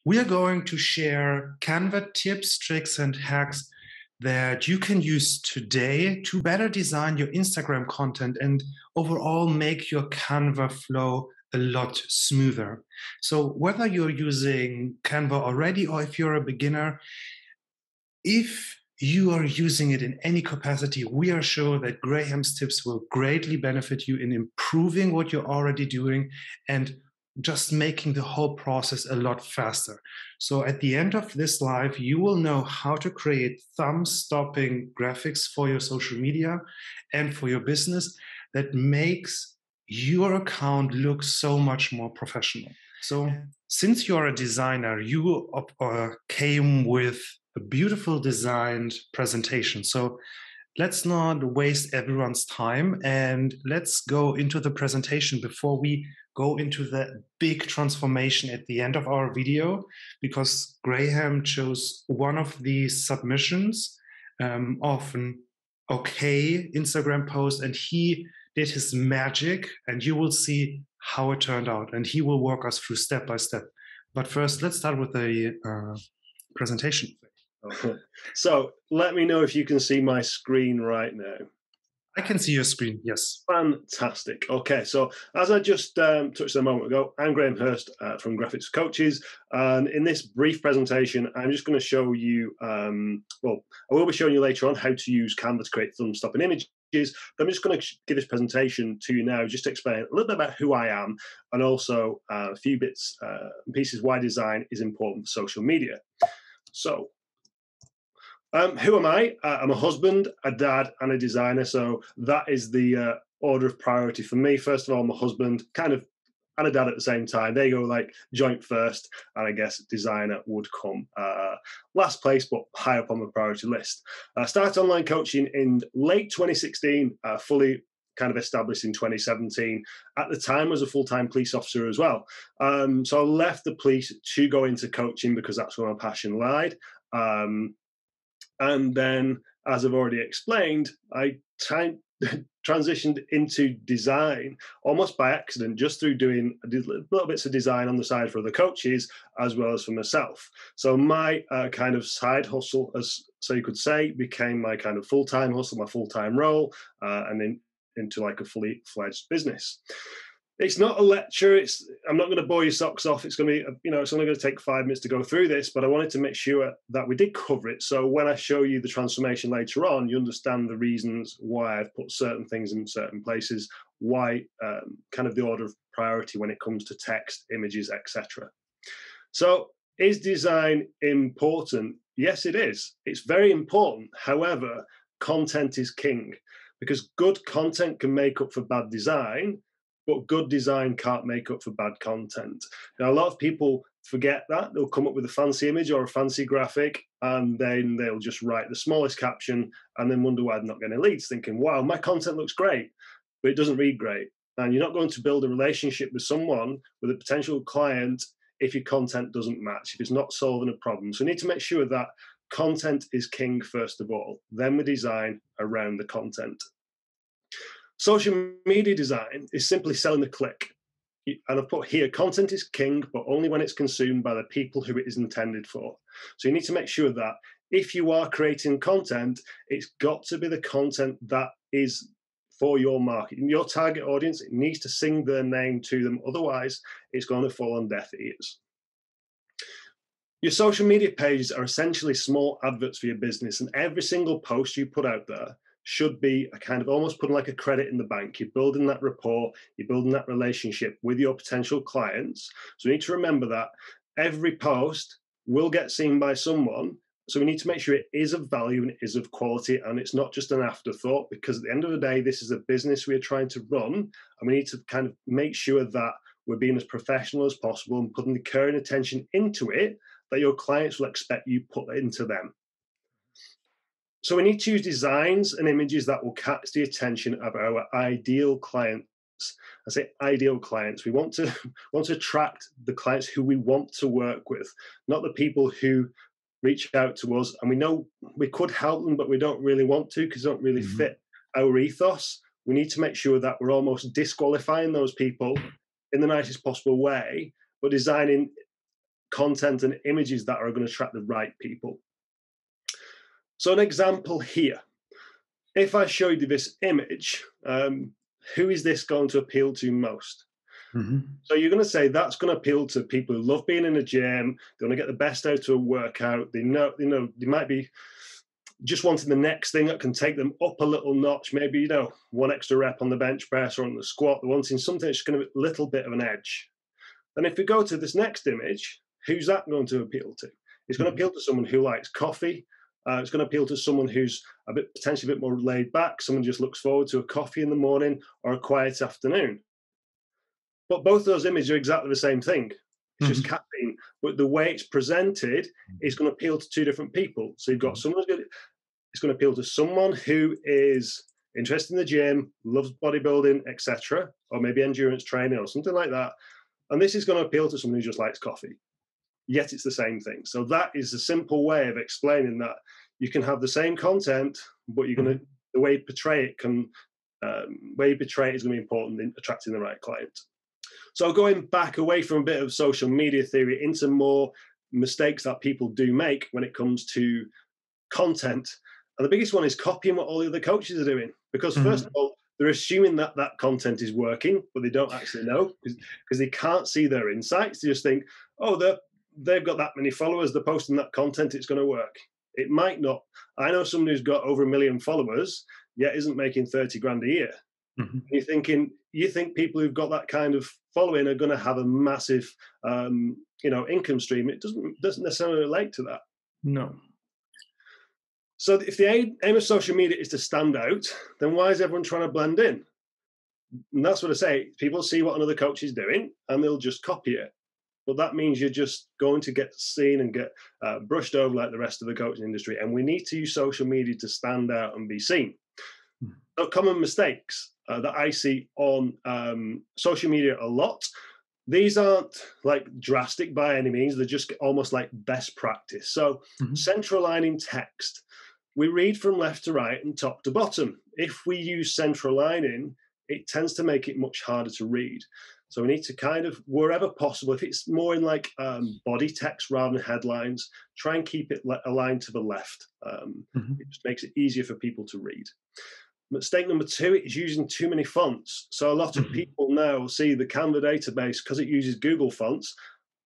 we are going to share Canva tips, tricks, and hacks that you can use today to better design your Instagram content and overall make your Canva flow a lot smoother. So whether you're using Canva already or if you're a beginner, if you are using it in any capacity, we are sure that Graham's tips will greatly benefit you in improving what you're already doing and just making the whole process a lot faster. So at the end of this live, you will know how to create thumb-stopping graphics for your social media and for your business that makes your account look so much more professional. So since you're a designer, you came with a beautiful designed presentation. So let's not waste everyone's time and let's go into the presentation before we go into the big transformation at the end of our video, because Graham chose one of these submissions of an okay Instagram post, and he did his magic, and you will see how it turned out, and he will walk us through step by step. But first, let's start with the presentation. So let me know if you can see my screen right now. I can see your screen, yes. Fantastic. Okay, so as I just touched a moment ago, I'm Graham Hurst from Graphics Coaches, and in this brief presentation, I'm just going to show you, well, I will be showing you later on how to use Canva to create thumb-stopping images, but I'm just going to give this presentation to you now just to explain a little bit about who I am and also a few bits and pieces why design is important for social media. So, who am I? I'm a husband, a dad, and a designer. So that is the order of priority for me. First of all, I'm a husband, kind of, and a dad at the same time. They go like joint first, and I guess designer would come last place, but high up on the priority list. I started online coaching in late 2016, fully kind of established in 2017. At the time, I was a full-time police officer as well. So I left the police to go into coaching because that's where my passion lied. And then, as I've already explained, I transitioned into design almost by accident, just through doing little bits of design on the side for other coaches, as well as for myself. So my kind of side hustle, as so you could say, became my kind of full-time hustle, my full-time role, and then into like a fully fledged business. It's not a lecture. I'm not going to bore your socks off. It's going to be, it's only going to take 5 minutes to go through this, but I wanted to make sure that we did cover it. So when I show you the transformation later on, you understand the reasons why I've put certain things in certain places, why kind of the order of priority when it comes to text, images, etc. So is design important? Yes, it is. It's very important. However, content is king, because good content can make up for bad design, but good design can't make up for bad content. Now, a lot of people forget that. They'll come up with a fancy image or a fancy graphic, and then they'll just write the smallest caption and then wonder why they're not getting leads, thinking, wow, my content looks great, but it doesn't read great. And you're not going to build a relationship with someone, with a potential client, if your content doesn't match, if it's not solving a problem. So you need to make sure that content is king first of all, then we design around the content. Social media design is simply selling the click. And I've put here, content is king, but only when it's consumed by the people who it is intended for. So you need to make sure that if you are creating content, it's got to be the content that is for your market. In your target audience, it needs to sing their name to them. Otherwise, it's going to fall on deaf ears. Your social media pages are essentially small adverts for your business, and every single post you put out there should be a kind of almost putting like a credit in the bank. You're building that rapport, you're building that relationship with your potential clients. So you need to remember that every post will get seen by someone. So we need to make sure it is of value and it is of quality, and it's not just an afterthought, because at the end of the day, this is a business we're trying to run, and we need to kind of make sure that we're being as professional as possible and putting the care and attention into it that your clients will expect you put into them. So we need to use designs and images that will catch the attention of our ideal clients. I say ideal clients. We want to attract the clients who we want to work with, not the people who reach out to us and we know we could help them, but we don't really want to because they don't really fit our ethos. We need to make sure that we're almost disqualifying those people in the nicest possible way, but designing content and images that are going to attract the right people. So an example here, if I showed you this image, who is this going to appeal to most? So you're going to say that's going to appeal to people who love being in a gym. They want to get the best out of a workout. They know, they might be just wanting the next thing that can take them up a little notch. Maybe, one extra rep on the bench press or on the squat. They're wanting something that's going to be a little bit of an edge. And if we go to this next image, who's that going to appeal to? It's going to appeal to someone who likes coffee. It's going to appeal to someone who's potentially a bit more laid back. Someone just looks forward to a coffee in the morning or a quiet afternoon. But both those images are exactly the same thing. It's just caffeine, but the way it's presented is going to appeal to two different people. So you've got someone it's going to appeal to someone who is interested in the gym, loves bodybuilding, etc., or maybe endurance training or something like that. And this is going to appeal to someone who just likes coffee. Yet it's the same thing. So that is a simple way of explaining that you can have the same content, but you're going to the way you portray it can way you portray it is going to be important in attracting the right client. So going back away from a bit of social media theory into more mistakes that people do make when it comes to content. And the biggest one is copying what all the other coaches are doing. Because first of all, they're assuming that that content is working, but they don't actually know because they can't see their insights. They just think, oh, they've got that many followers, they're posting that content, it's going to work. It might not. I know someone who's got over 1 million followers, yet isn't making 30 grand a year. You're thinking, you think people who've got that kind of following are going to have a massive, income stream. It doesn't necessarily relate to that. No. So if the aim of social media is to stand out, then why is everyone trying to blend in? And that's what I say. People see what another coach is doing, and they'll just copy it. But that means you're just going to get seen and get brushed over like the rest of the coaching industry. And we need to use social media to stand out and be seen. So common mistakes that I see on social media a lot. These aren't like drastic by any means. They're just almost like best practice. So central lining text. We read from left to right and top to bottom. If we use central lining, it tends to make it much harder to read. So we need to kind of, wherever possible, if it's more in like body text rather than headlines, try and keep it aligned to the left. It just makes it easier for people to read. Mistake number 2 is using too many fonts. So a lot of people now see the Canva database, because it uses Google fonts,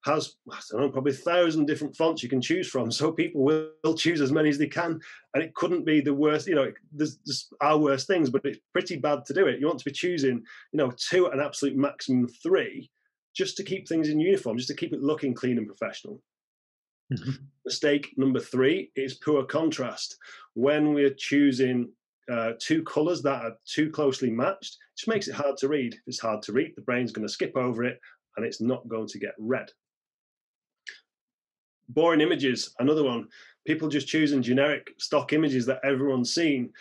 has, I don't know, probably 1,000 different fonts you can choose from. So people will choose as many as they can. And it couldn't be the worst, there's our worst things, but it's pretty bad to do it. You want to be choosing, 2 at an absolute maximum 3, just to keep things in uniform, just to keep it looking clean and professional. Mistake number 3 is poor contrast. When we're choosing 2 colors that are too closely matched, it just makes it hard to read. If it's hard to read, the brain's going to skip over it and it's not going to get read. Boring images, another one. People just choosing generic stock images that everyone's seen.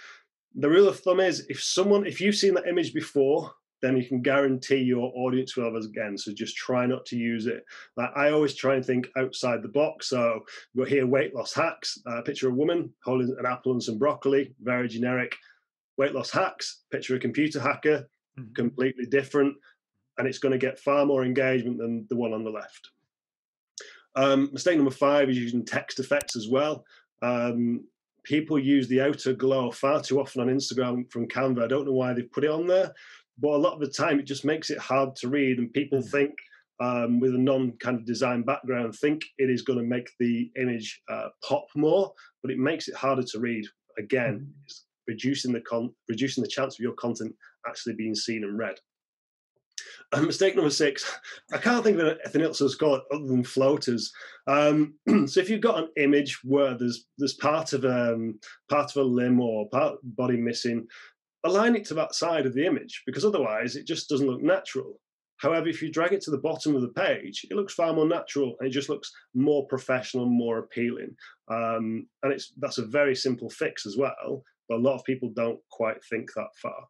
The rule of thumb is if you've seen that image before, then you can guarantee your audience will have us again. So just try not to use it. Like I always try and think outside the box. So we've got here weight loss hacks, a picture of a woman holding an apple and some broccoli, very generic. Weight loss hacks, picture of a computer hacker, completely different. And it's going to get far more engagement than the one on the left. Mistake number 5 is using text effects as well. People use the outer glow far too often on Instagram from Canva. I don't know why they've put it on there, but a lot of the time it just makes it hard to read, and people think with a non-kind of design background think it is going to make the image pop more, but it makes it harder to read. Again, it's reducing the chance of your content actually being seen and read. Mistake number 6, I can't think of anything else that's called other than floaters. So if you've got an image where there's part of a limb or part of the body missing, align it to that side of the image, because otherwise it just doesn't look natural. However, if you drag it to the bottom of the page, it looks far more natural and it just looks more professional, more appealing. And that's a very simple fix as well, but a lot of people don't quite think that far.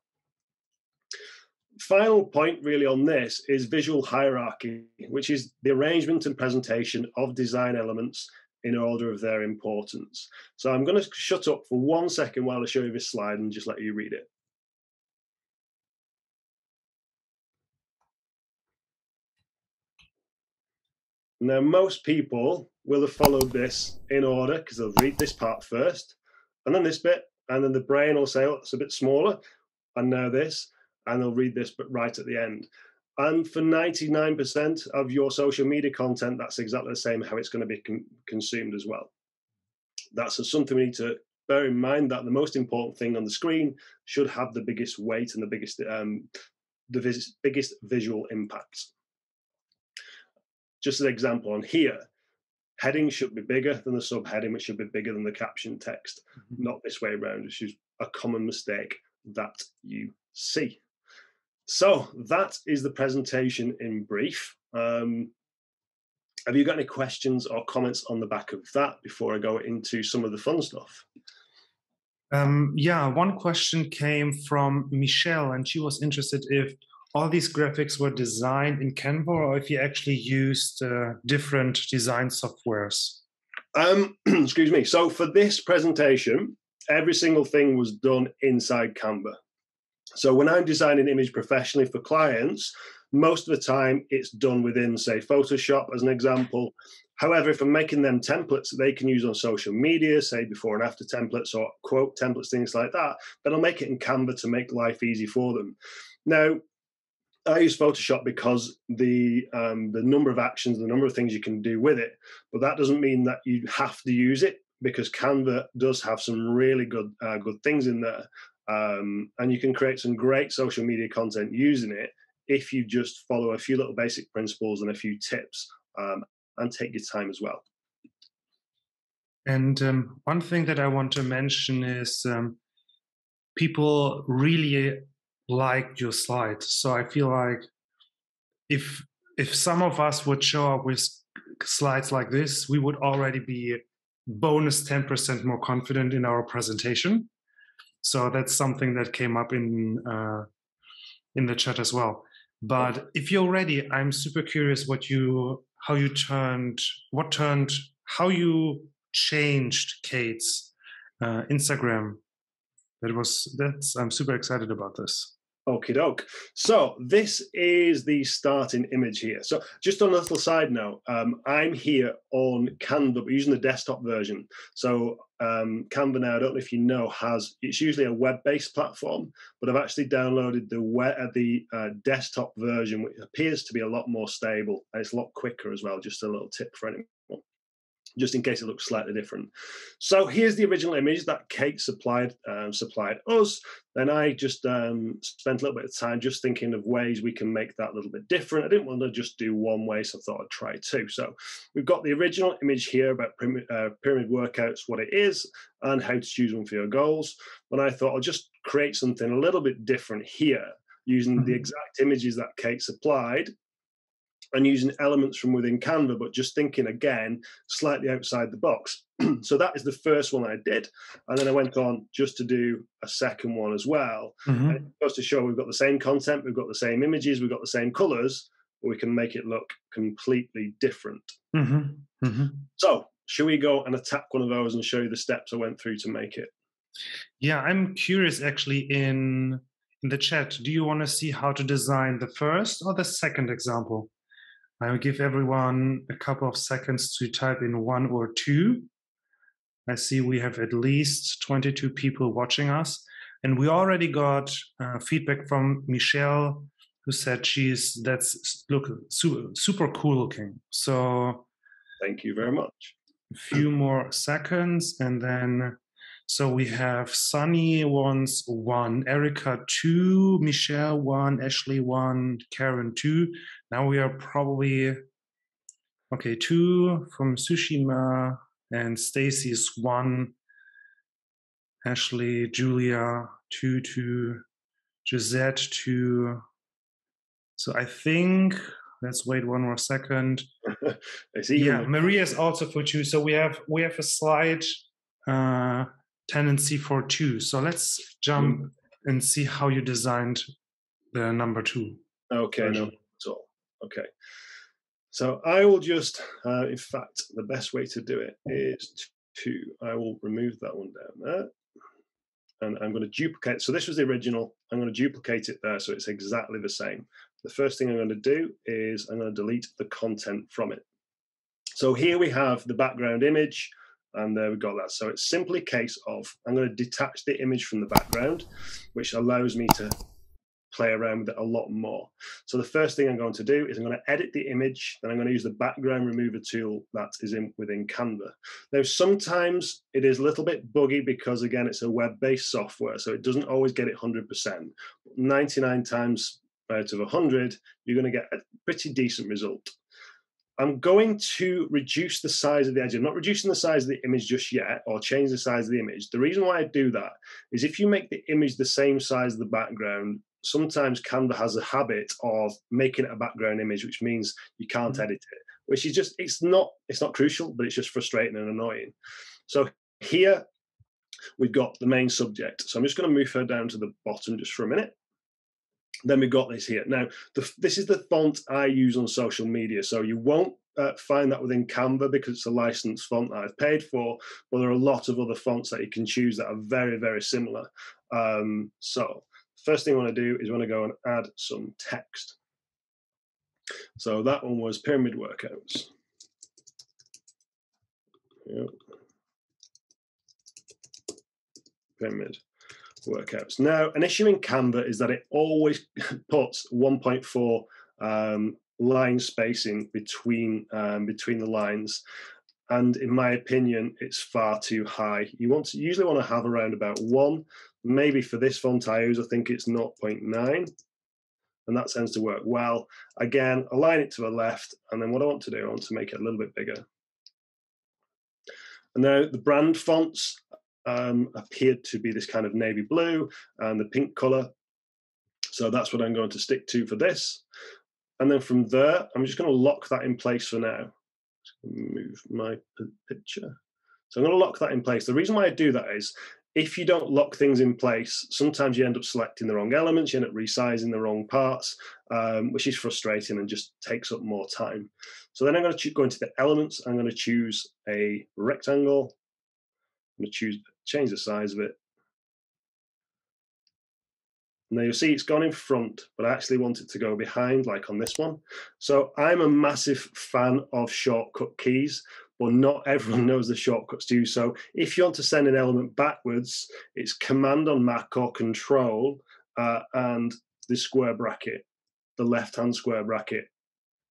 Final point really on this is visual hierarchy, which is the arrangement and presentation of design elements in order of their importance. So I'm going to shut up for 1 second while I show you this slide and just let you read it. Now, most people will have followed this in order because they'll read this part first, and then this bit, and then the brain will say, oh, it's a bit smaller, and now this, and they'll read this, but right at the end. And for 99% of your social media content, that's exactly the same how it's going to be consumed as well. That's something we need to bear in mind, that the most important thing on the screen should have the biggest weight and the biggest visual impacts. Just an example on here, heading should be bigger than the subheading, which should be bigger than the caption text, not this way around, which is a common mistake that you see. So that is the presentation in brief. Have you got any questions or comments on the back of that before I go into some of the fun stuff? Yeah, one question came from Michelle, and she was interested if all these graphics were designed in Canva or if you actually used different design softwares. Excuse me. So for this presentation, every single thing was done inside Canva. So when I'm designing an image professionally for clients, most of the time it's done within, say, Photoshop as an example. However, if I'm making them templates that they can use on social media, say before and after templates or quote templates, things like that, then I'll make it in Canva to make life easy for them. Now, I use Photoshop because the number of actions, the number of things you can do with it, but that doesn't mean that you have to use it, because Canva does have some really good things in there. And you can create some great social media content using it if you just follow a few little basic principles and a few tips, and take your time as well. And one thing that I want to mention is people really like your slides. So I feel like if some of us would show up with slides like this, we would already be bonus 10% more confident in our presentation. So that's something that came up in the chat as well. But if you're ready, I'm super curious how you changed Kate's Instagram. I'm super excited about this. Okie doke. So this is the starting image here. So just on a little side note, I'm here on Canva, but using the desktop version. So Canva now, I don't know if you know, it's usually a web-based platform, but I've actually downloaded the desktop version, which appears to be a lot more stable, and it's a lot quicker as well. Just a little tip for anyone, just in case it looks slightly different. So here's the original image that Kate supplied us. Then I just spent a little bit of time just thinking of ways we can make that a little bit different. I didn't want to just do one way, so I thought I'd try two. So we've got the original image here about pyramid workouts, what it is, and how to choose one for your goals. And I thought I'll just create something a little bit different here using the exact images that Kate supplied, and using elements from within Canva, but just thinking again, slightly outside the box. So that is the first one I did. And then I went on just to do a second one as well. And it goes to show we've got the same content, we've got the same images, we've got the same colors, but we can make it look completely different. So should we go and attack one of those and show you the steps I went through to make it? Yeah, I'm curious actually in the chat, do you want to see how to design the first or the second example? I will give everyone a couple of seconds to type in 1 or 2. I see we have at least 22 people watching us. And we already got feedback from Michelle, who said that's super cool looking. So thank you very much. A few more seconds, and then so we have Sunny wants 1, Erica 2, Michelle 1, Ashley 1, Karen 2. Now we are probably, okay, 2 from Sushima, and Stacy's 1, Ashley, Julia 2, Gisette 2. So I think, let's wait one more second. I see. Yeah, Maria is also for 2. So we have a slight tendency for 2. So let's jump and see how you designed the number 2. Okay, version. No, at all. Okay. So I will just, in fact, the best way to do it is I will remove that one down there. And I'm going to duplicate. So this was the original. I'm going to duplicate it there so it's exactly the same. The first thing I'm going to do is I'm going to delete the content from it. So here we have the background image, and there we got that. So it's simply a case of, I'm going to detach the image from the background, which allows me to play around with it a lot more. So the first thing I'm going to do is I'm going to edit the image, then I'm going to use the background remover tool that is within Canva. Now, sometimes it is a little bit buggy because, again, it's a web-based software, so it doesn't always get it 100%. 99 times out of 100, you're going to get a pretty decent result. I'm going to reduce the size of the edge. I'm not reducing the size of the image just yet, or change the size of the image. The reason why I do that is if you make the image the same size as the background, sometimes Canva has a habit of making it a background image, which means you can't edit it, which is just, it's not crucial, but it's just frustrating and annoying. So here we've got the main subject. So I'm just going to move her down to the bottom just for a minute. Then we've got this here. Now, this is the font I use on social media. So you won't find that within Canva because it's a licensed font that I've paid for, but there are a lot of other fonts that you can choose that are very, very similar. So first thing I want to do is I want to go and add some text. So that one was pyramid workouts. Yep. Pyramid workouts. Now, an issue in Canva is that it always puts 1.4 line spacing between the lines, and in my opinion, it's far too high. You usually want to have around about 1. Maybe for this font I use, I think it's 0.9, and that tends to work well. Again, align it to the left, and then what I want to do, I want to make it a little bit bigger. And now the brand fonts appeared to be this kind of navy blue and the pink color. So that's what I'm going to stick to for this. And then from there, I'm just going to lock that in place for now. Move my picture. So I'm going to lock that in place. The reason why I do that is if you don't lock things in place, sometimes you end up selecting the wrong elements, you end up resizing the wrong parts, which is frustrating and just takes up more time. So then I'm going to go into the elements. I'm going to choose a rectangle. I'm going to change the size of it. Now you'll see it's gone in front, but I actually want it to go behind, like on this one. So I'm a massive fan of shortcut keys, but not everyone knows the shortcuts to use. So if you want to send an element backwards, it's Command on Mac or Control and the square bracket, the left-hand square bracket.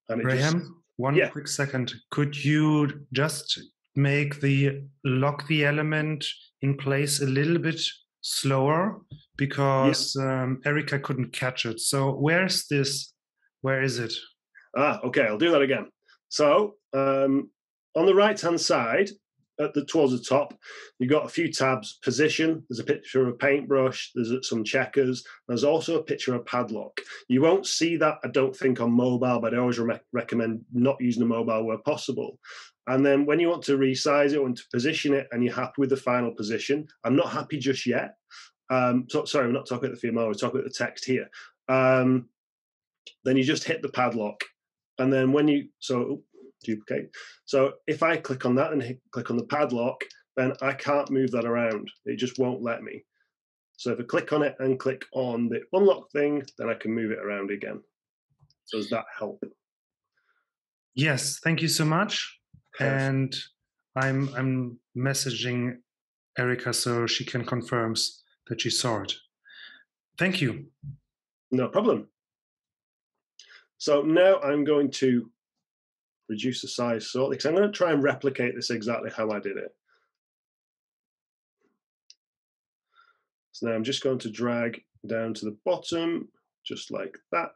And Graham, quick second. Could you just lock the element in place a little bit slower, because Erica couldn't catch it. So where's this? Where is it? Okay, I'll do that again. So on the right-hand side, towards the top, you've got a few tabs. Position, there's a picture of a paintbrush, there's some checkers, there's also a picture of a padlock. You won't see that, I don't think, on mobile, but I always recommend not using a mobile where possible. And then when you want to resize it, want to position it, and you're happy with the final position, I'm not happy just yet. Sorry, we're not talking about the female, we're talking about the text here. Then you just hit the padlock. And then when you, duplicate. So if I click on that and click on the padlock, then I can't move that around. It just won't let me. So if I click on it and click on the unlock thing, then I can move it around again. So does that help? Yes, thank you so much. Perfect. And I'm messaging Erica so she can confirm that she saw it. Thank you. No problem. So now I'm going to reduce the size slightly, because I'm going to try and replicate this exactly how I did it. So now I'm just going to drag down to the bottom, just like that.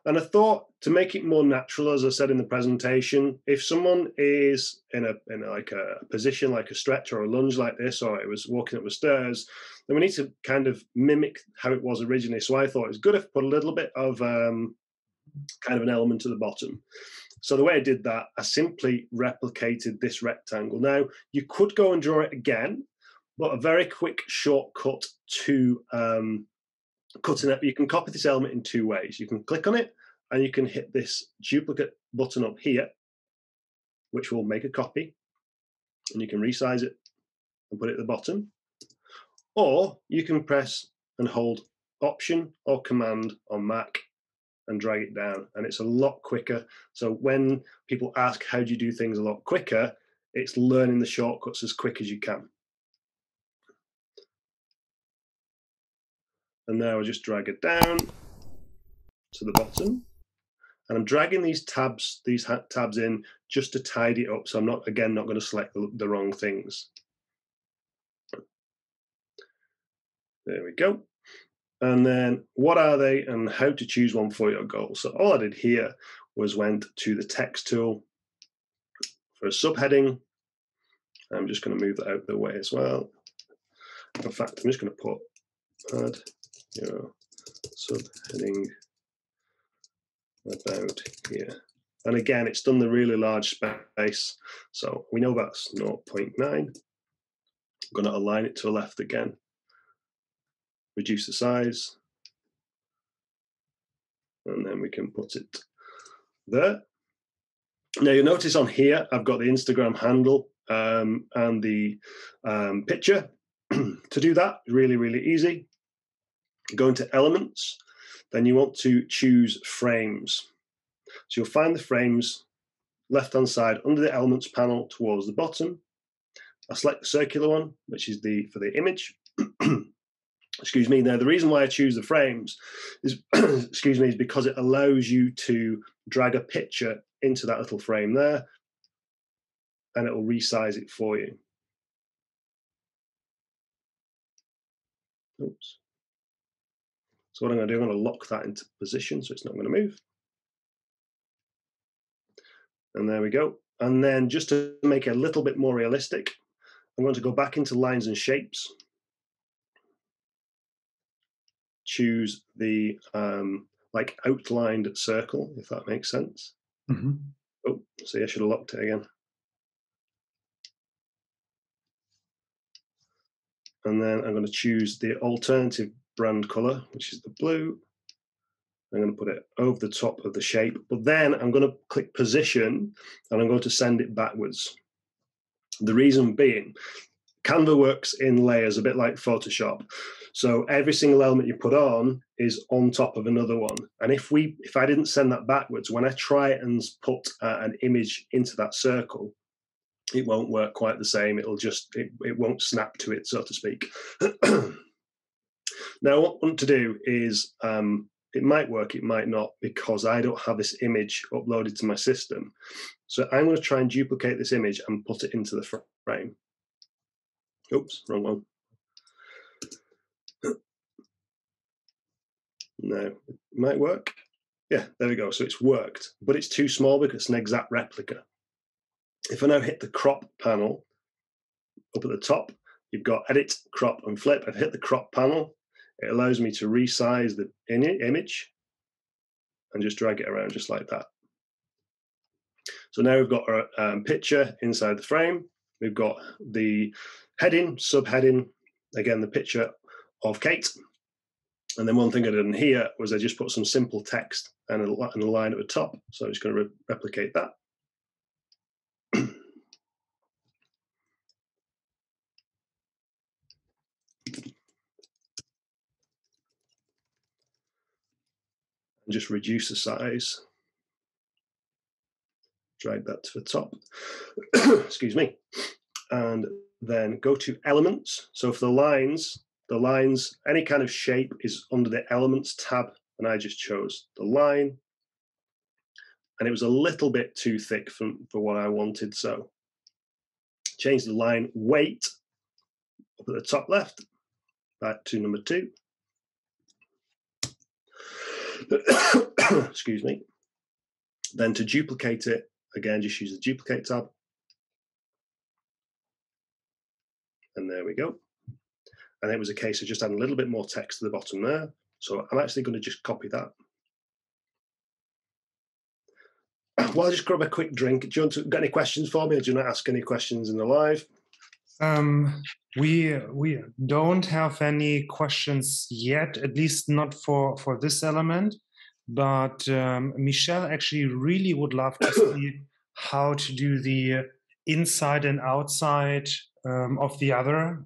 And I thought to make it more natural, as I said in the presentation, if someone is in like a position like a stretch or a lunge like this, or it was walking up the stairs, then we need to kind of mimic how it was originally. So I thought it's good if I put a little bit of kind of an element at the bottom. So the way I did that, I simply replicated this rectangle. Now, you could go and draw it again, but a very quick shortcut to cutting it, you can copy this element in 2 ways. You can click on it, and you can hit this duplicate button up here, which will make a copy, and you can resize it and put it at the bottom. Or you can press and hold Option or Command on Mac, and drag it down, and it's a lot quicker. So when people ask how do you do things a lot quicker, it's learning the shortcuts as quick as you can. And now I just drag it down to the bottom, and I'm dragging these tabs in just to tidy it up, so I'm not going to select the wrong things. There we go. And then what are they and how to choose one for your goal. So all I did here was went to the text tool for a subheading. I'm just going to move that out of the way as well. In fact, I'm just going to put add your subheading about here. And again, it's done the really large space. So we know that's 0.9. I'm going to align it to the left again. Reduce the size. And then we can put it there. Now you'll notice on here, I've got the Instagram handle and the picture. To do that, really, really easy. Go into elements, then you want to choose frames. So you'll find the frames left-hand side under the elements panel towards the bottom. I select the circular one, which is for the image. Excuse me. Now, the reason why I choose the frames is, excuse me, is because it allows you to drag a picture into that little frame there, and it will resize it for you. Oops. So what I'm going to do, I'm going to lock that into position so it's not going to move. And there we go. And then just to make it a little bit more realistic, I'm going to go back into lines and shapes. Choose the like outlined circle, if that makes sense. Mm-hmm. Oh, see, I should have locked it again. And then I'm going to choose the alternative brand color, which is the blue. I'm going to put it over the top of the shape, but then I'm going to click position and I'm going to send it backwards. The reason being, Canva works in layers, a bit like Photoshop. So every single element you put on is on top of another one. And if I didn't send that backwards, when I try and put an image into that circle, it won't work quite the same. It won't snap to it, so to speak. Now, what I want to do is, it might work, it might not, because I don't have this image uploaded to my system. So I'm going to try and duplicate this image and put it into the frame. Oops, wrong one. No, it might work. Yeah, there we go. So it's worked, but it's too small because it's an exact replica. If I now hit the crop panel up at the top, you've got edit, crop, and flip. I've hit the crop panel. It allows me to resize the image and just drag it around just like that. So now we've got our picture inside the frame. We've got the heading, subheading, again, the picture of Kate. And then one thing I did in here was I just put some simple text and a line at the top. So I'm just going to replicate that. And just reduce the size. Drag that to the top. Excuse me. And then go to elements. So for the lines, any kind of shape is under the elements tab, and I just chose the line. And it was a little bit too thick for what I wanted, so change the line weight up at the top left, back to number 2. Excuse me. Then to duplicate it, again, just use the duplicate tab. And there we go. And it was a case of just adding a little bit more text to the bottom there. So I'm actually going to just copy that. Well, I'll just grab a quick drink. Do you want to get any questions for me, or do you want to ask any questions in the live? We don't have any questions yet, at least not for this element. But Michelle actually really would love to see how to do the inside and outside of the other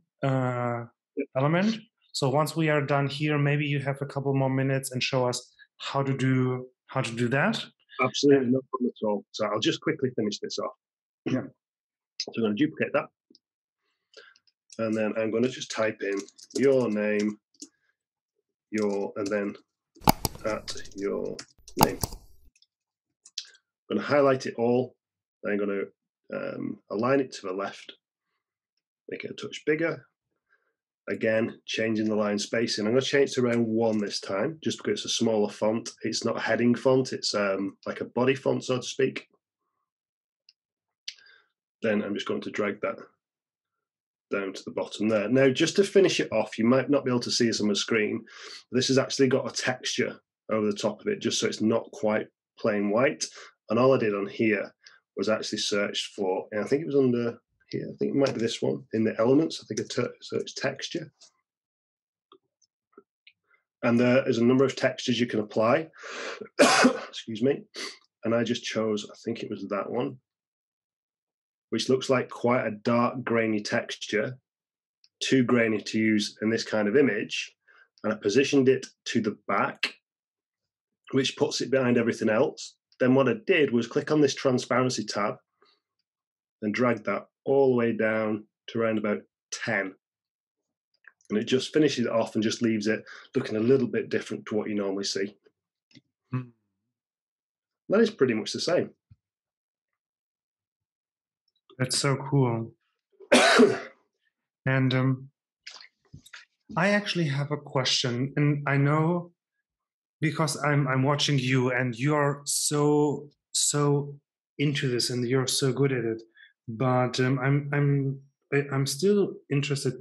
element. So once we are done here, maybe you have a couple more minutes and show us how to do how to do that. Absolutely, no problem at all. So I'll just quickly finish this off. Yeah. So I'm going to duplicate that. And then I'm going to just type in your name, and then at your name. I'm going to highlight it all. Then I'm going to align it to the left, make it a touch bigger. Again, changing the line spacing. I'm going to change it to around 1 this time, just because it's a smaller font. It's not a heading font. It's like a body font, so to speak. Then I'm just going to drag that down to the bottom there. Now, just to finish it off, you might not be able to see this on the screen. This has actually got a texture over the top of it, just so it's not quite plain white. And all I did on here was actually search for, and I think it was under here, I think it might be this one, in the elements. I think I searched texture. And there is a number of textures you can apply. Excuse me. And I just chose, I think it was that one, which looks like quite a dark, grainy texture, too grainy to use in this kind of image. And I positioned it to the back, which puts it behind everything else. Then what I did was click on this transparency tab and drag that all the way down to around about 10. And it just finishes it off and just leaves it looking a little bit different to what you normally see. Hmm. That is pretty much the same. That's so cool. And I actually have a question, and I know because I'm watching you, and you're so into this, and you're so good at it. But I'm still interested.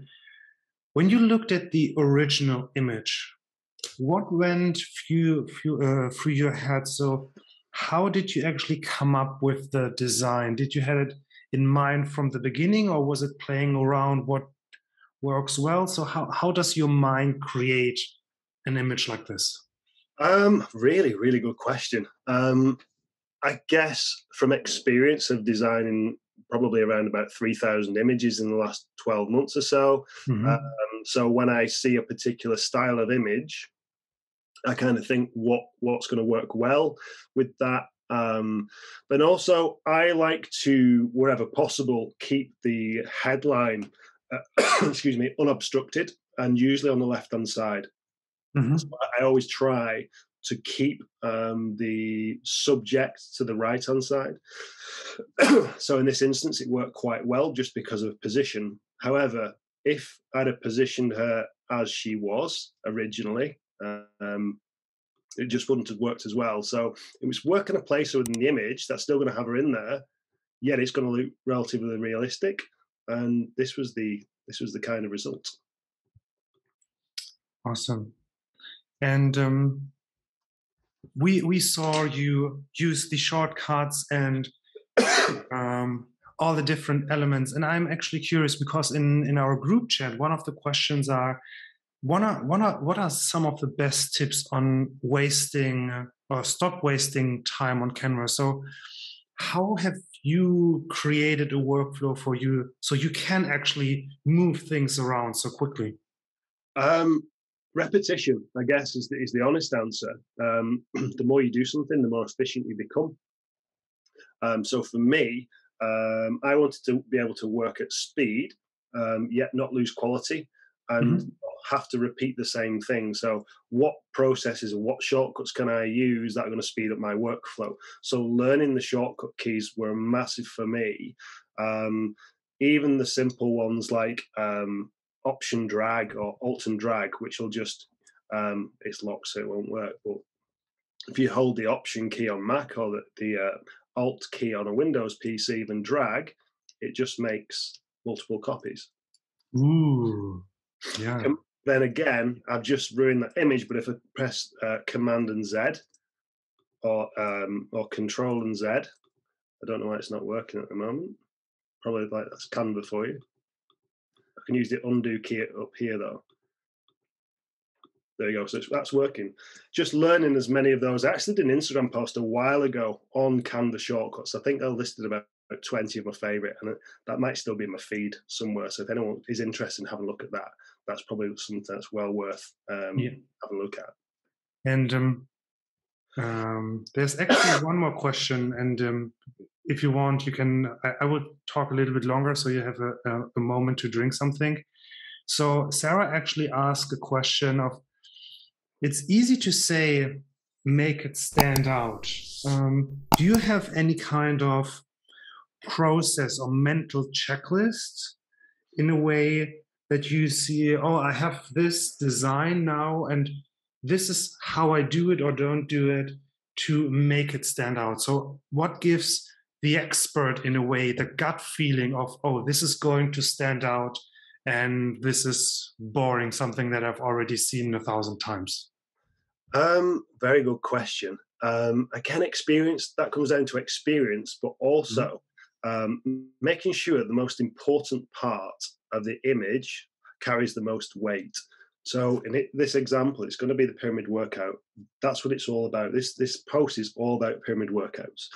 When you looked at the original image, what went through your head? So, how did you actually come up with the design? Did you have it in mind from the beginning, or was it playing around what works well? So, how does your mind create an image like this? Really, really good question. I guess from experience of designing probably around about 3,000 images in the last 12 months or so. Mm-hmm. So when I see a particular style of image, I kind of think what's going to work well with that. But also, I like to, wherever possible, keep the headline, excuse me, unobstructed, and usually on the left-hand side. Mm-hmm. So I always try to keep the subject to the right-hand side. So in this instance, it worked quite well just because of position. However, if I'd have positioned her as she was originally, it just wouldn't have worked as well. So it was working a place within the image that's still going to have her in there, yet it's going to look relatively realistic. And this was the kind of result. Awesome. And we saw you use the shortcuts and all the different elements. And I'm actually curious because in our group chat, one of the questions are, what are some of the best tips on wasting or stop wasting time on Canva? So how have you created a workflow for you so you can actually move things around so quickly? Repetition, I guess, is the honest answer. The more you do something, the more efficient you become. So for me, I wanted to be able to work at speed, yet not lose quality, and Mm-hmm. have to repeat the same thing. So what processes and what shortcuts can I use that are going to speed up my workflow? So learning the shortcut keys were massive for me. Even the simple ones like option drag or alt and drag, which will just, it's locked so it won't work, but if you hold the option key on Mac or the alt key on a Windows PC, then drag, it just makes multiple copies. Ooh, yeah. Then again, I've just ruined that image, but if I press Command and Z or Control and Z, I don't know why it's not working at the moment. Probably like that's Canva for you. I can use the undo key up here though. There you go. So that's working. Just learning as many of those. I actually did an Instagram post a while ago on Canva shortcuts. I think I listed about 20 of my favorite, and that might still be in my feed somewhere. So if anyone is interested in having a look at that, that's probably something that's well worth having a look at. And There's actually one more question, and if you want, you can. I will talk a little bit longer, so you have a moment to drink something. So Sarah actually asked a question of, it's easy to say, make it stand out. Do you have any kind of process or mental checklist in a way that you see, oh, I have this design now, and this is how I do it or don't do it to make it stand out? So what gives the expert, in a way, the gut feeling of, oh, this is going to stand out and this is boring, something that I've already seen 1,000 times? Very good question. Again, experience, that comes down to experience, but also making sure the most important part of the image carries the most weight. So in this example, it's going to be the pyramid workout. That's what it's all about. This post is all about pyramid workouts.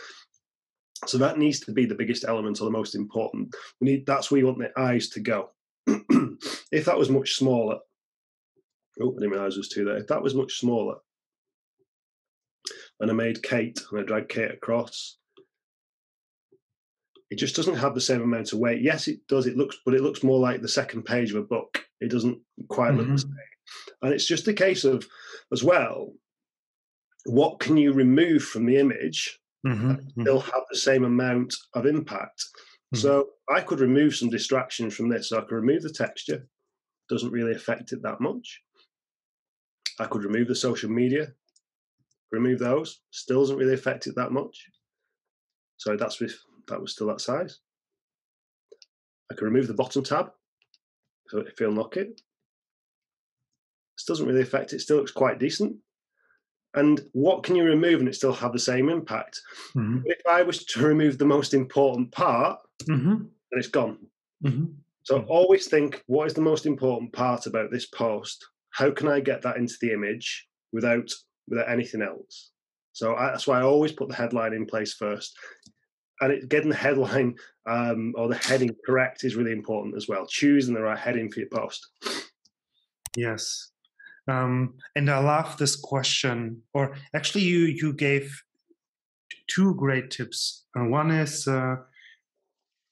So that needs to be the biggest element or the most important. That's where you want the eyes to go. If that was much smaller, oh, I didn't realize it was two there. If that was much smaller, and I made Kate and I dragged Kate across, it just doesn't have the same amount of weight. Yes, it does. It looks more like the second page of a book. It doesn't quite look the same. And it's just a case of, as well, what can you remove from the image and still have the same amount of impact? So I could remove some distractions from this. So I could remove the texture, doesn't really affect it that much. I could remove the social media, remove those, still doesn't really affect it that much. So that was still that size. I can remove the bottom tab, so if you unlock it, this doesn't really affect it, still looks quite decent. And what can you remove and it still have the same impact? If I was to remove the most important part, then it's gone. So always think, what is the most important part about this post? How can I get that into the image without anything else? So that's why I always put the headline in place first. And getting the headline or the heading correct is really important as well. Choosing the right heading for your post. Yes. And I love this question, or actually you gave two great tips. One is,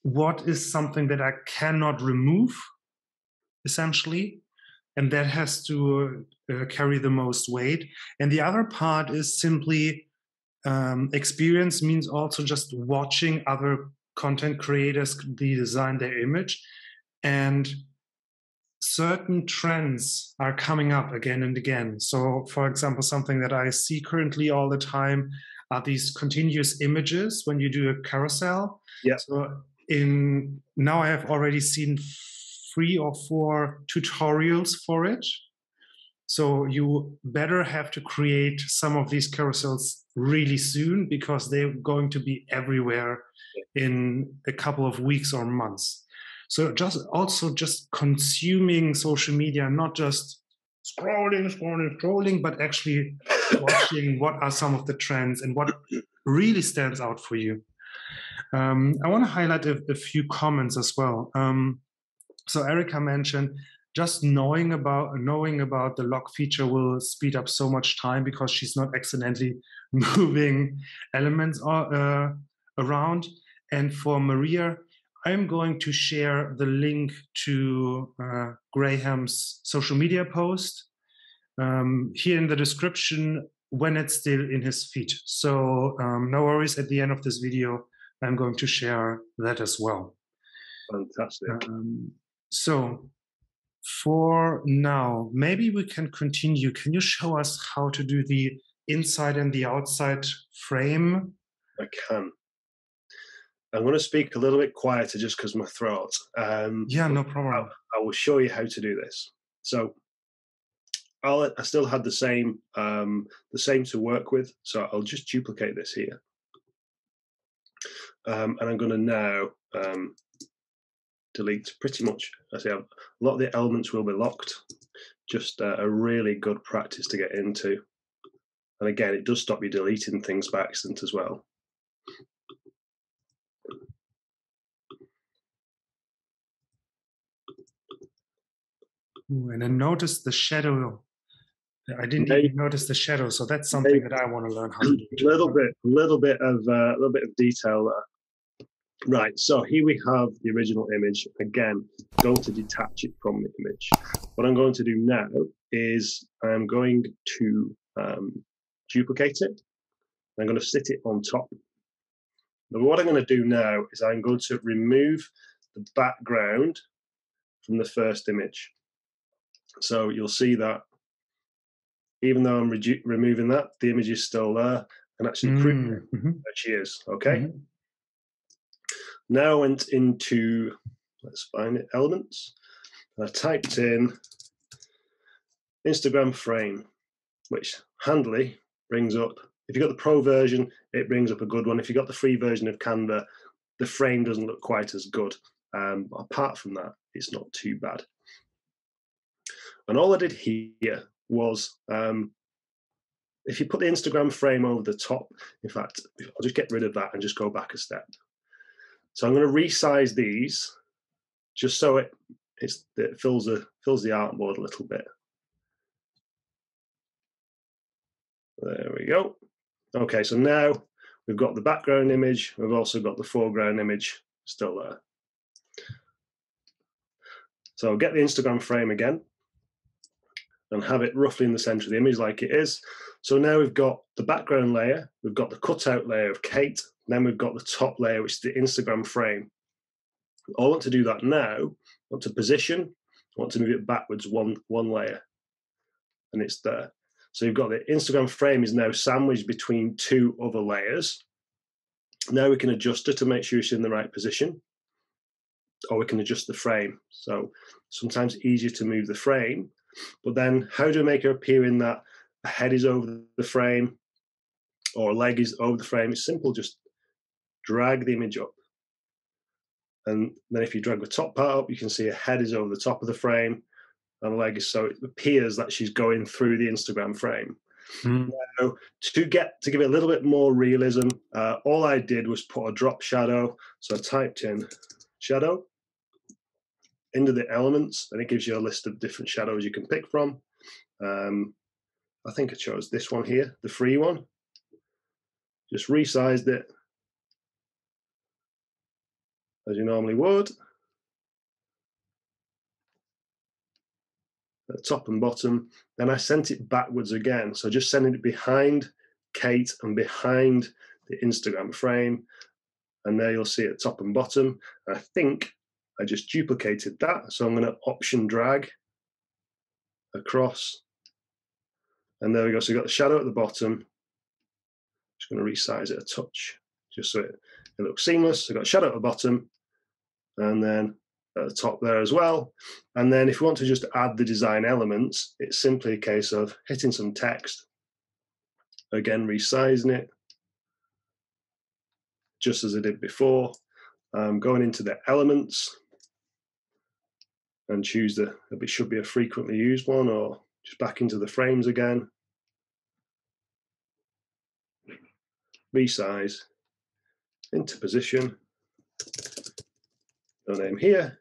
what is something that I cannot remove, essentially, and that has to carry the most weight. And the other part is simply experience, means also just watching other content creators design their image, and certain trends are coming up again and again. So, for example, something that I see currently all the time are these continuous images when you do a carousel. Yeah. So now I have already seen 3 or 4 tutorials for it. So you better have to create some of these carousels really soon, because they're going to be everywhere in a couple of weeks or months. So just consuming social media, not just scrolling, but actually watching what are some of the trends and what really stands out for you. I want to highlight a few comments as well. So Erica mentioned, just knowing about the lock feature will speed up so much time, because she's not accidentally moving elements around. And for Maria, I'm going to share the link to Graham's social media post here in the description when it's still in his feed. So no worries, at the end of this video, I'm going to share that as well. Fantastic. So for now, maybe we can continue. Can you show us how to do the inside and the outside frame? I can. I'm going to speak a little bit quieter just because my throat. Yeah, no problem. I will show you how to do this. So I still had the same to work with. So I'll just duplicate this here. And I'm going to now delete pretty much. I say a lot of the elements will be locked. Just a really good practice to get into. And again, it does stop you deleting things by accident as well. Ooh, and then notice the shadow I didn't Now, even notice the shadow, so that's something that I want to learn how to do a too. little bit of detail there. Right, so here we have the original image. Again, going to detach it from the image. What I'm going to do now is I'm going to duplicate it. I'm going to sit it on top. But what I'm going to do now is I'm going to remove the background from the first image. So you'll see that even though I'm removing that, the image is still there and actually proves that she is, okay? Now I went into, let's find it, elements. And I typed in Instagram frame, which handily brings up, if you've got the pro version, it brings up a good one. If you've got the free version of Canva, the frame doesn't look quite as good. But apart from that, it's not too bad. And all I did here was, if you put the Instagram frame over the top, in fact, I'll just get rid of that and just go back a step. So I'm going to resize these just so it fills the artboard a little bit. There we go. Okay, so now we've got the background image. We've also got the foreground image still there. So I'll get the Instagram frame again and have it roughly in the center of the image like it is. So now we've got the background layer, we've got the cutout layer of Kate, then we've got the top layer, which is the Instagram frame. I want to do that now. I want to position, I want to move it backwards one layer, and it's there. So you've got the Instagram frame is now sandwiched between two other layers. Now we can adjust it to make sure it's in the right position, or we can adjust the frame. So sometimes easier to move the frame, but then how do I make her appear in that a head is over the frame or a leg is over the frame? It's simple, just drag the image up. And then if you drag the top part up, you can see a head is over the top of the frame and a leg is, so it appears that she's going through the Instagram frame. Now, to give it a little bit more realism, all I did was put a drop shadow. So I typed in shadow into the elements, and it gives you a list of different shadows you can pick from. I think I chose this one here, the free one. Just resized it as you normally would. At top and bottom. Then I sent it backwards again. So just sending it behind Kate and behind the Instagram frame. And there you'll see it top and bottom. And I think I just duplicated that. So I'm going to option drag across. And there we go. So you've got the shadow at the bottom. Just going to resize it a touch, just so it looks seamless. So I've got shadow at the bottom, and then at the top there as well. And then if you want to just add the design elements, it's simply a case of hitting some text, again resizing it, just as I did before, going into the elements and choose it should be a frequently used one, or just back into the frames again, resize, into position, your name here.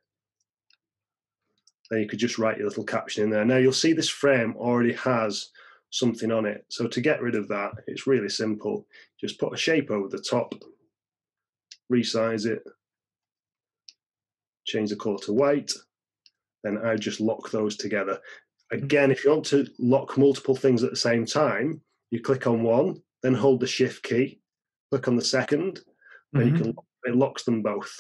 Then you could just write your little caption in there. Now you'll see this frame already has something on it. So to get rid of that, it's really simple. Just put a shape over the top, resize it, change the color to white, then I just lock those together. Again, if you want to lock multiple things at the same time, you click on one, then hold the shift key, click on the second, then you can, it locks them both.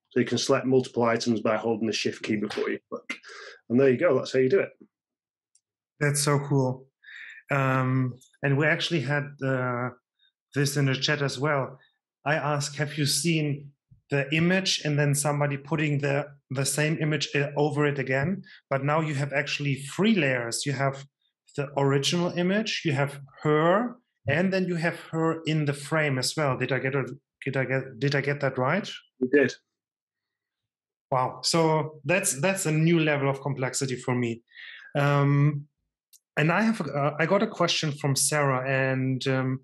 So you can select multiple items by holding the shift key before you click. And there you go, that's how you do it. That's so cool. And we actually had this in the chat as well. I asked, have you seen the image and then somebody putting the same image over it again? But now you have actually 3 layers. You have the original image, you have her, and then you have her in the frame as well. Did I get that right? You did. Wow. So that's a new level of complexity for me. And I got a question from Sarah, and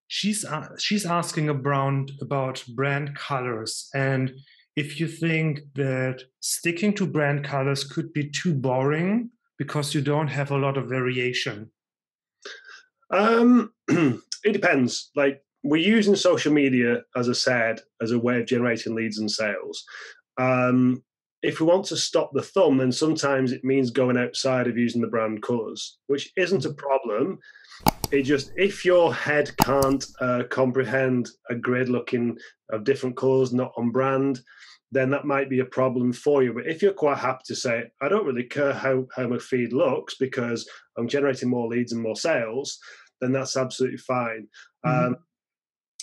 she's asking about brand colors, and if you think that sticking to brand colors could be too boring because you don't have a lot of variation. It depends. Like, we're using social media, as I said, as a way of generating leads and sales. If we want to stop the thumb, then sometimes it means going outside of using the brand colors, which isn't a problem. It just, if your head can't comprehend a grid looking of different colors, not on brand, then that might be a problem for you. But if you're quite happy to say, I don't really care how my feed looks because I'm generating more leads and more sales, then that's absolutely fine.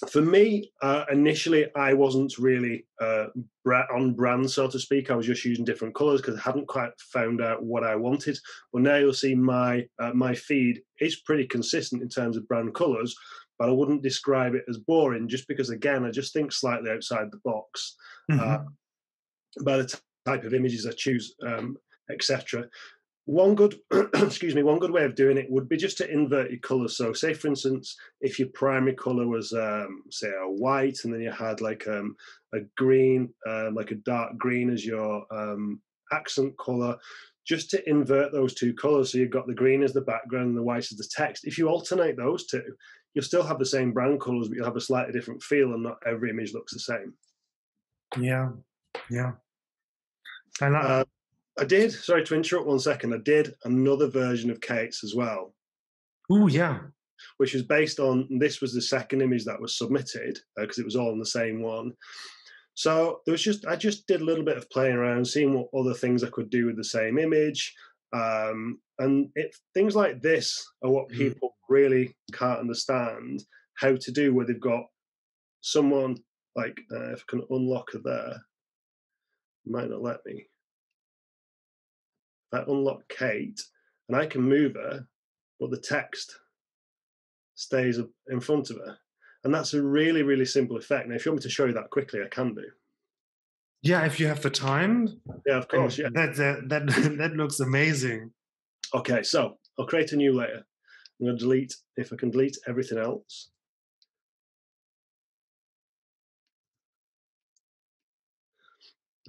For me, initially, I wasn't really on brand, so to speak. I was just using different colors because I hadn't quite found out what I wanted. But now you'll see my feed is pretty consistent in terms of brand colors, but I wouldn't describe it as boring just because, again, I just think slightly outside the box by the type of images I choose, etc. One good, excuse me, one good way of doing it would be just to invert your colors. So, say for instance, if your primary color was, say, a white, and then you had like a green, like a dark green as your accent color, just to invert those two colors. So you've got the green as the background and the white as the text. If you alternate those two, you'll still have the same brand colors, but you'll have a slightly different feel, and not every image looks the same. Yeah, yeah. I like. I did, sorry to interrupt 1 second, I did another version of Kate's as well. Oh, yeah. Which was based on, this was the second image that was submitted because it was all in the same one. So there was I just did a little bit of playing around, seeing what other things I could do with the same image. And things like this are what people really can't understand how to do, where they've got someone like, if I can unlock her there, it might not let me. I unlock Kate and I can move her, but the text stays in front of her. And that's a really, really simple effect. Now, if you want me to show you that quickly, I can do. Yeah, if you have the time. Yeah, of course. Yeah. That looks amazing. Okay, so I'll create a new layer. I'm going to delete, if I can delete everything else.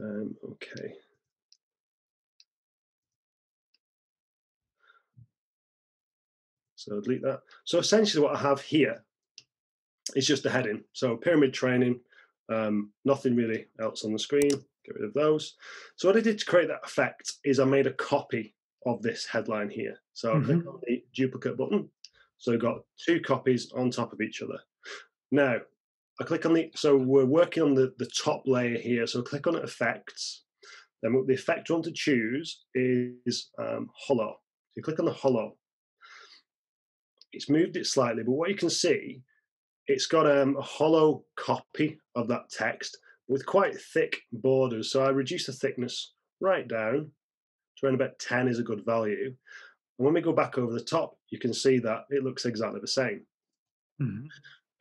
Okay. So delete that. So essentially what I have here is just a heading. So pyramid training, nothing really else on the screen. Get rid of those. So what I did to create that effect is I made a copy of this headline here. So I'll click on the duplicate button. So we've got 2 copies on top of each other. Now, I click on so we're working on the top layer here. So click on effects. Then the effect I want to choose is hollow. So you click on the hollow. It's moved it slightly, but what you can see, it's got a hollow copy of that text with quite thick borders. So I reduce the thickness right down to around about 10 is a good value. And when we go back over the top, you can see that it looks exactly the same.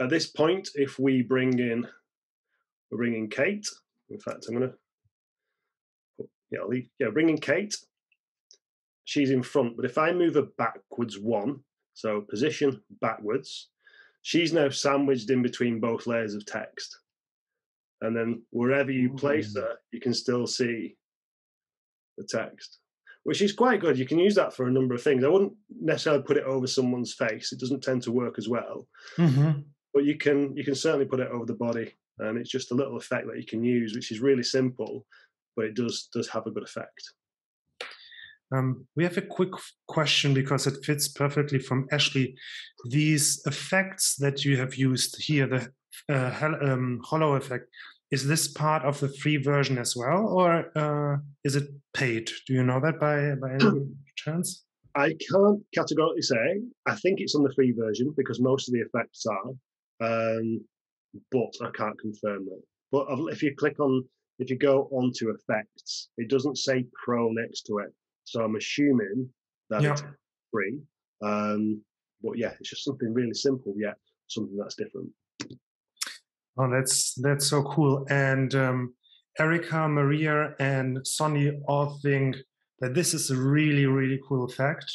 At this point, if we bring in Kate. In fact, I'm going to, bring in Kate. She's in front, but if I move her backwards 1, so position backwards, she's now sandwiched in between both layers of text. And then wherever you place her, you can still see the text, which is quite good. You can use that for a number of things. I wouldn't necessarily put it over someone's face. It doesn't tend to work as well. But you can certainly put it over the body. And it's just a little effect that you can use, which is really simple, but it does have a good effect. We have a quick question because it fits perfectly from Ashley. These effects that you have used here, the hollow effect, is this part of the free version as well, or is it paid? Do you know that by any chance? I can't categorically say. I think it's on the free version because most of the effects are, but I can't confirm that. But if you go onto effects, it doesn't say pro next to it. So I'm assuming that it's free. But yeah, it's just something really simple, yet something that's different. Oh, that's so cool. And Erica, Maria, and Sonny all think that this is a really, really cool effect.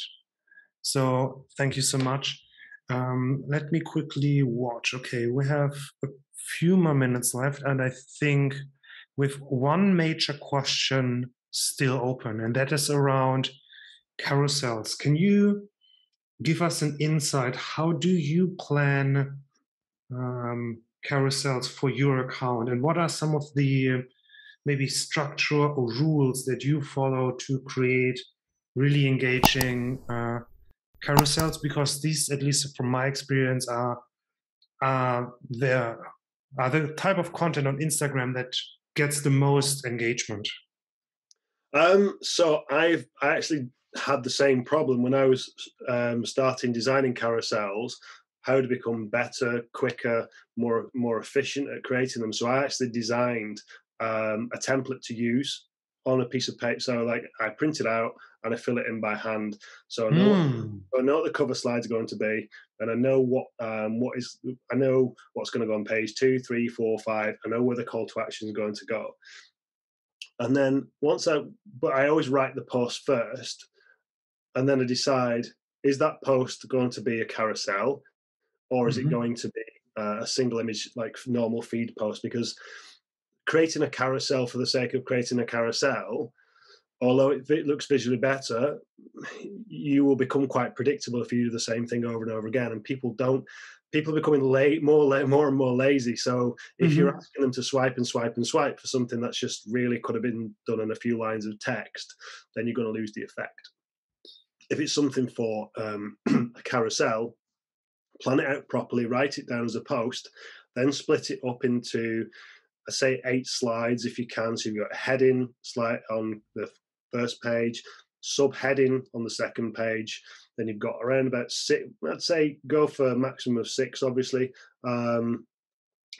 So thank you so much. Let me quickly watch. Okay, we have a few more minutes left, and I think with one major question still open, and that is around carousels. Can you give us an insight. How do you plan carousels for your account, and what are some of the maybe structure or rules that you follow to create really engaging carousels? Because these, at least from my experience, the type of content on Instagram that gets the most engagement. So I actually had the same problem when I was starting designing carousels. How to become better, quicker, more efficient at creating them. So I actually designed a template to use on a piece of paper. So like I print it out and I fill it in by hand. So I know what the cover slides are going to be, and I know I know what's going to go on page 2, 3, 4, 5. I know where the call to action is going to go. And then but I always write the post first, and then I decide, is that post going to be a carousel, or is it going to be a single image, like normal feed post? Because creating a carousel for the sake of creating a carousel, although it looks visually better, you will become quite predictable if you do the same thing over and over again. And people are becoming more and more lazy. So if you're asking them to swipe and swipe and swipe for something that's just really could have been done in a few lines of text, then you're going to lose the effect. If it's something for a carousel, plan it out properly, write it down as a post, then split it up into, say, 8 slides if you can. So you've got a heading slide on the first page, subheading on the second page, then you've got around about 6. I'd say go for a maximum of 6, obviously,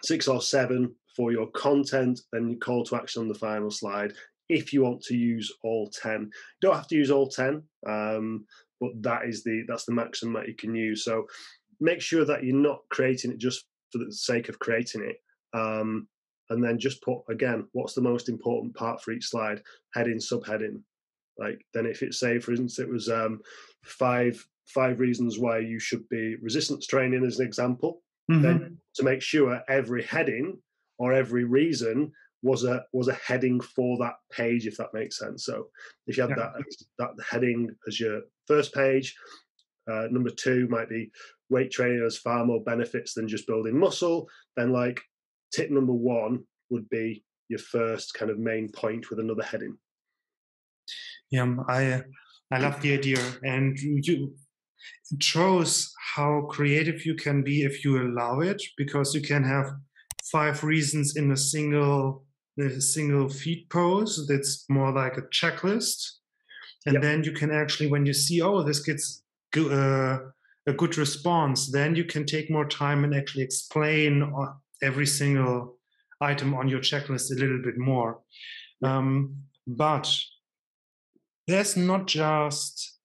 6 or 7 for your content, then your call to action on the final slide. If you want to use all 10, you don't have to use all 10, but that's the maximum that you can use. So make sure that you're not creating it just for the sake of creating it. And then just put, again, what's the most important part for each slide, heading, subheading. Like, then if it's, say, for instance, it was 5 reasons why you should be resistance training as an example, then to make sure every heading or every reason was a heading for that page, if that makes sense. So if you had that heading as your first page, number 2 might be weight training has far more benefits than just building muscle, then like tip number 1 would be your first kind of main point with another heading. Yeah, I love the idea, and it shows how creative you can be if you allow it, because you can have 5 reasons in a single feed post that's more like a checklist, and then you can actually, when you see, oh, this gets a good response, then you can take more time and actually explain every single item on your checklist a little bit more. But there's not just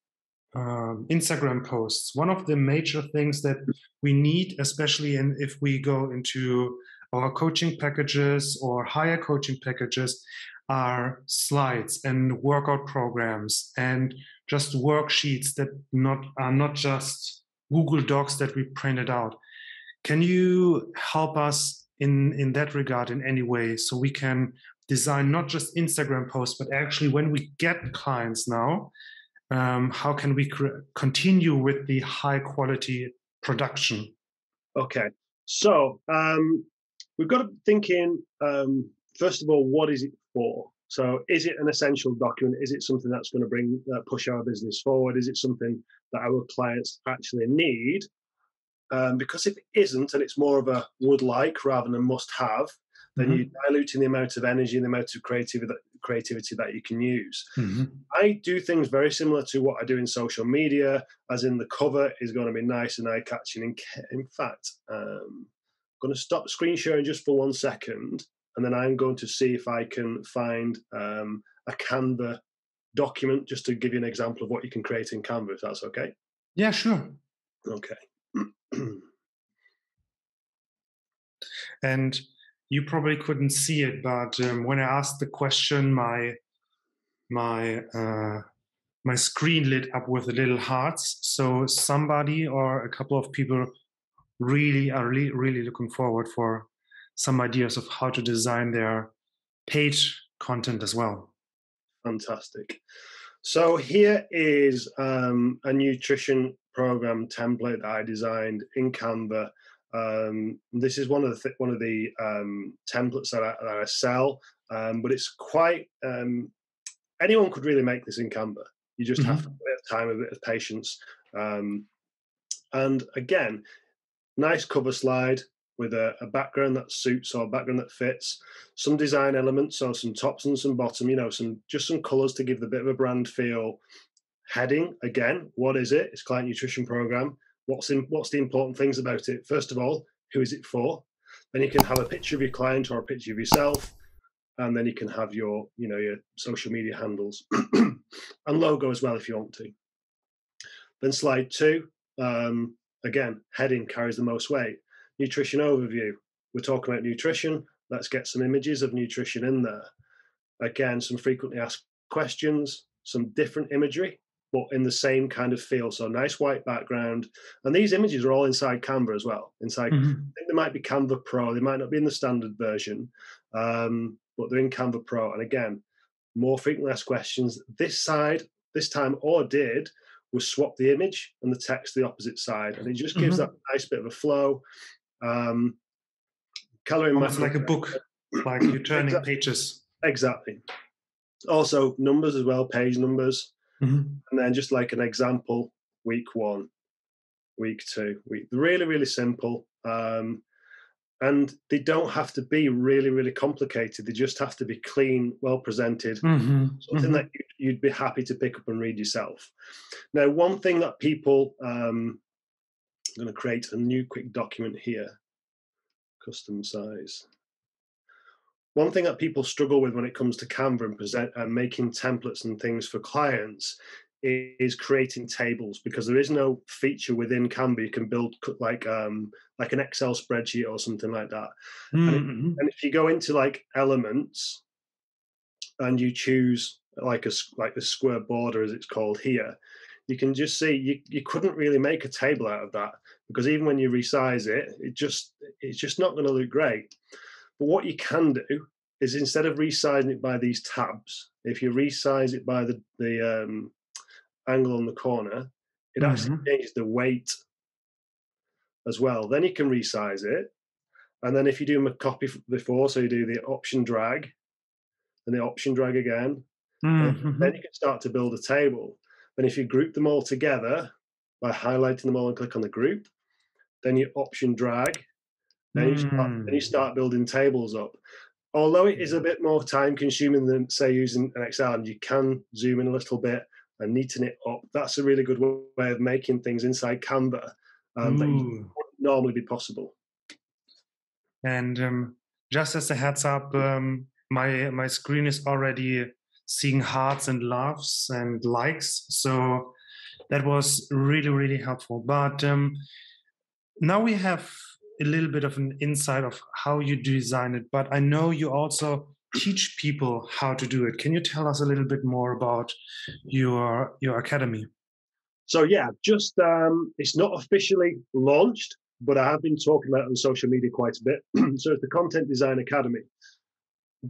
Instagram posts. One of the major things that we need, especially if we go into our coaching packages or higher coaching packages, are slides and workout programs and just worksheets that are not just Google Docs that we printed out. Can you help us in that regard in any way, so we can design not just Instagram posts, but actually when we get clients now, how can we continue with the high quality production? Okay, so we've got to think in, first of all, what is it for? So is it an essential document? Is it something that's going to push our business forward? Is it something that our clients actually need? Because if it isn't, and it's more of a would like rather than a must have, then you're diluting the amount of energy and the amount of creativity that you can use. I do things very similar to what I do in social media, as in the cover is going to be nice and eye-catching. In fact, I'm going to stop screen sharing just for 1 second, and then I'm going to see if I can find a Canva document just to give you an example of what you can create in Canva, if that's okay. Yeah, sure. Okay. And you probably couldn't see it, but when I asked the question, my screen lit up with the little hearts. So somebody or a couple of people really are really looking forward for some ideas of how to design their page content as well. Fantastic. So here is a nutrition program template that I designed in Canva. This is one of the templates that I sell, but it's quite anyone could really make this in Canva. You just have a bit of time, a bit of patience, and again, nice cover slide with a background that suits or a background that fits, some design elements, so some tops and some bottom, some colors to give the bit of a brand feel. Heading, again, what is it? It's client nutrition program. What's the important things about it? First of all, who is it for? Then you can have a picture of your client or a picture of yourself, and then you can have your social media handles and logo as well if you want to. Then slide 2, again, heading carries the most weight. Nutrition overview. We're talking about nutrition. Let's get some images of nutrition in there. Again, some frequently asked questions, some different imagery, but in the same kind of feel. So nice white background. And these images are all inside Canva as well. I think they might be Canva Pro. They might not be in the standard version, but they're in Canva Pro. And again, more frequently asked questions. This time, all I did was swap the image and the text to the opposite side. And it just gives that nice bit of a flow. Coloring almost like a book, like you're turning pages. Exactly. Also numbers as well, page numbers. And then just like an example, week 1, week 2, really, really simple. And they don't have to be really, really complicated. They just have to be clean, well presented, something that you'd be happy to pick up and read yourself. Now, one thing that people, I'm going to create a new quick document here, custom size. One thing that people struggle with when it comes to Canva and making templates and things for clients is creating tables, because there is no feature within Canva you can build like an Excel spreadsheet or something like that. And if you go into like elements and you choose like the square border as it's called here, you can just see you couldn't really make a table out of that, because even when you resize it, it's just not going to look great. But what you can do is, instead of resizing it by these tabs, if you resize it by the angle on the corner, it actually changes the weight as well. Then you can resize it. And then if you do a copy before, so you do the option drag and the option drag again, then you can start to build a table. And if you group them all together by highlighting them all and click on the group, then you option drag, then you start building tables up. Although it is a bit more time consuming than, say, using an Excel, and you can zoom in a little bit and neaten it up, that's a really good way of making things inside Canva that wouldn't normally be possible. And just as a heads up, my screen is already seeing hearts and loves and likes, so that was really, really helpful. But now we have a little bit of an insight of how you design it, but I know you also teach people how to do it. Can you tell us a little bit more about your academy? So yeah, just it's not officially launched, but I have been talking about it on social media quite a bit. So it's the Content Design Academy,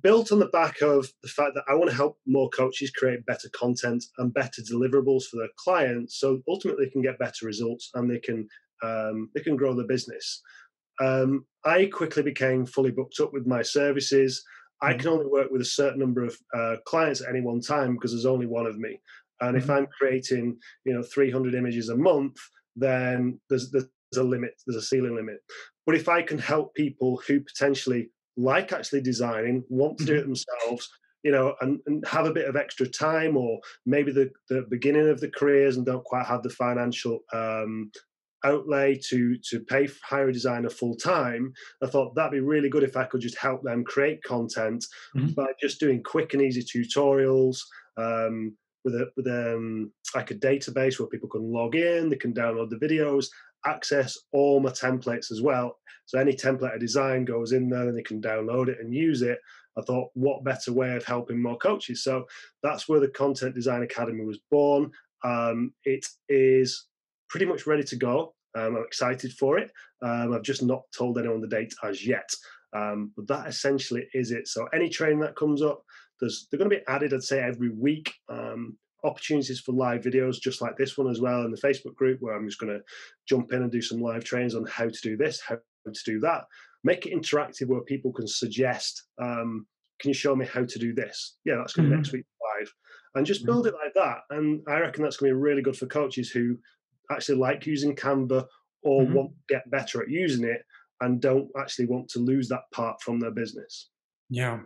built on the back of the fact that I want to help more coaches create better content and better deliverables for their clients, so ultimately they can get better results and they can grow their business. I quickly became fully booked up with my services. I can only work with a certain number of clients at any one time, because there's only one of me. And if I'm creating, 300 images a month, then there's a limit, there's a ceiling limit. But if I can help people who potentially like actually designing, want to do it themselves, and have a bit of extra time, or maybe the beginning of the careers and don't quite have the financial outlay to hire a designer full time, I thought that'd be really good if I could just help them create content by just doing quick and easy tutorials with like a database where people can log in, they can download the videos, access all my templates as well. So any template I design goes in there and they can download it and use it. I thought, what better way of helping more coaches? So that's where the Content Design Academy was born. It is pretty much ready to go. I'm excited for it. I've just not told anyone the date as yet. But that essentially is it. So any training that comes up, they're going to be added, I'd say, every week. opportunities for live videos just like this one as well in the Facebook group, where I'm just going to jump in and do some live trainings on how to do this, how to do that. Make it interactive where people can suggest, can you show me how to do this? Yeah, that's going to be next week live. And just build it like that. And I reckon that's going to be really good for coaches who actually like using Canva or want to get better at using it and don't actually want to lose that part from their business. Yeah.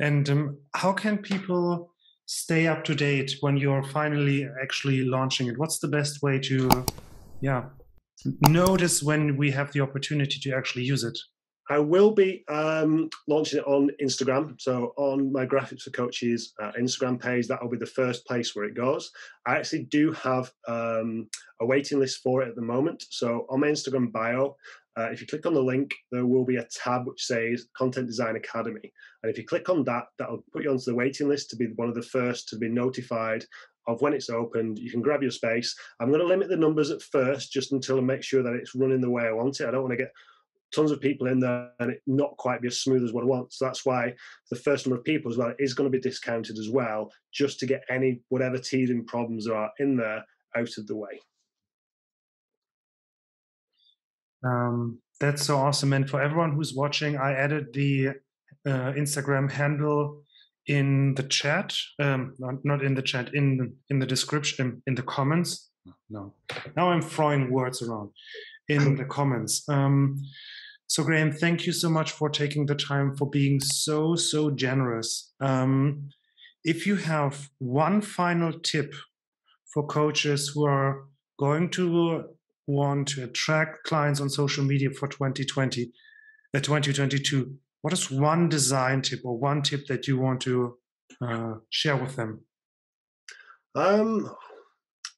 And how can people stay up to date when you're finally actually launching it? What's the best way to, notice when we have the opportunity to actually use it? I will be launching it on Instagram. So on my Graphics for Coaches Instagram page, that will be the first place where it goes. I actually do have a waiting list for it at the moment. So on my Instagram bio, if you click on the link, there will be a tab which says Content Design Academy. And if you click on that, that'll put you onto the waiting list to be one of the first to be notified of when it's opened. You can grab your space. I'm going to limit the numbers at first just until I make sure that it's running the way I want it. I don't want to get tons of people in there and it not quite be as smooth as what I want. So that's why the first number of people as well is going to be discounted as well, just to get any whatever teething problems there are in there out of the way. That's so awesome. And for everyone who's watching, I added the Instagram handle in the chat, not in the chat, in the description, in the comments. No, now I'm throwing words around. In the comments. So Graham, thank you so much for taking the time, for being so generous. If you have one final tip for coaches who are going to want to attract clients on social media for 2022, what is one design tip or one tip that you want to share with them? I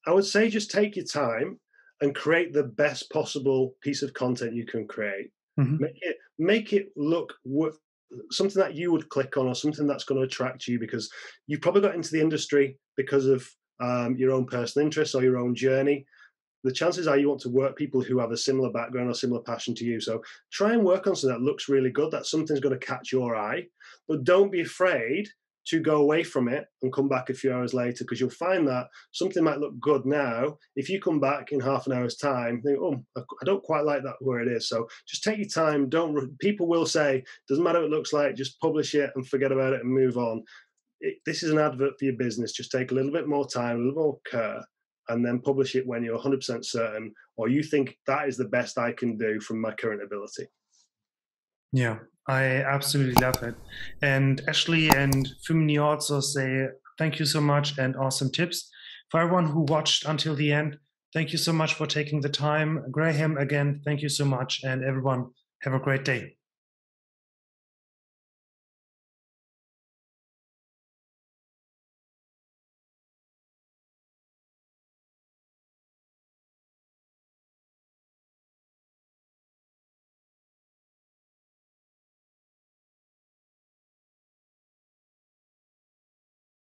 would say just take your time and create the best possible piece of content you can create. Make it look something that you would click on, or something that's going to attract you, because you've probably got into the industry because of your own personal interests or your own journey. The chances are you want to work people who have a similar background or similar passion to you. So try and work on something that looks really good, that something's going to catch your eye, but don't be afraid to go away from it and come back a few hours later, because you'll find that something might look good now. If you come back in half an hour's time, think, oh, I don't quite like that where it is. So just take your time. People will say, doesn't matter what it looks like, just publish it and forget about it and move on. This is an advert for your business. Just take a little bit more time, a little more care, and then publish it when you're 100% certain, or you think that is the best I can do from my current ability. Yeah, I absolutely love it. And Ashley and Fumini also say thank you so much and awesome tips. For everyone who watched until the end, thank you so much for taking the time. Graham, again, thank you so much. And everyone, have a great day.